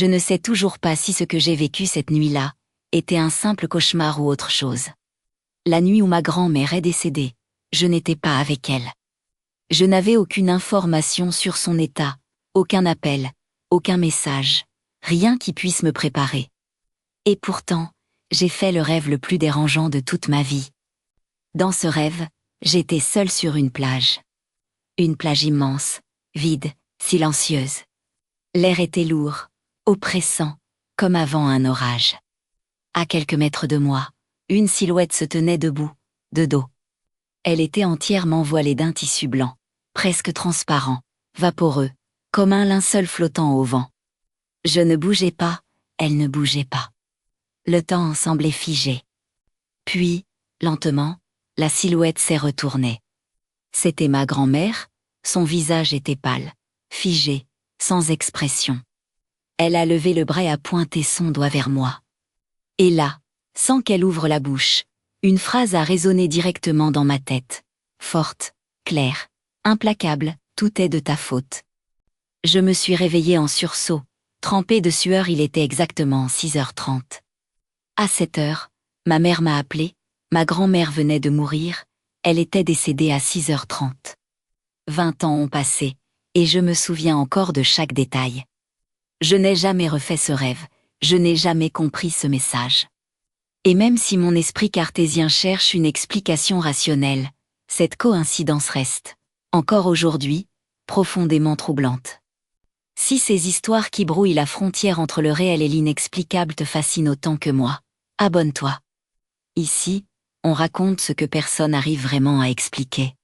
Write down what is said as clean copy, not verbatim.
Je ne sais toujours pas si ce que j'ai vécu cette nuit-là était un simple cauchemar ou autre chose. La nuit où ma grand-mère est décédée, je n'étais pas avec elle. Je n'avais aucune information sur son état, aucun appel, aucun message, rien qui puisse me préparer. Et pourtant, j'ai fait le rêve le plus dérangeant de toute ma vie. Dans ce rêve, j'étais seule sur une plage. Une plage immense, vide, silencieuse. L'air était lourd, oppressant, comme avant un orage. À quelques mètres de moi, une silhouette se tenait debout, de dos. Elle était entièrement voilée d'un tissu blanc, presque transparent, vaporeux, comme un linceul flottant au vent. Je ne bougeais pas, elle ne bougeait pas. Le temps semblait figé. Puis, lentement, la silhouette s'est retournée. C'était ma grand-mère, son visage était pâle, figé, sans expression. Elle a levé le bras et a pointé son doigt vers moi. Et là, sans qu'elle ouvre la bouche, une phrase a résonné directement dans ma tête. Forte, claire, implacable, tout est de ta faute. Je me suis réveillée en sursaut, trempée de sueur, il était exactement 6h30. À 7h, ma mère m'a appelée, ma grand-mère venait de mourir, elle était décédée à 6h30. 20 ans ont passé, et je me souviens encore de chaque détail. Je n'ai jamais refait ce rêve, je n'ai jamais compris ce message. Et même si mon esprit cartésien cherche une explication rationnelle, cette coïncidence reste, encore aujourd'hui, profondément troublante. Si ces histoires qui brouillent la frontière entre le réel et l'inexplicable te fascinent autant que moi, abonne-toi. Ici, on raconte ce que personne n'arrive vraiment à expliquer.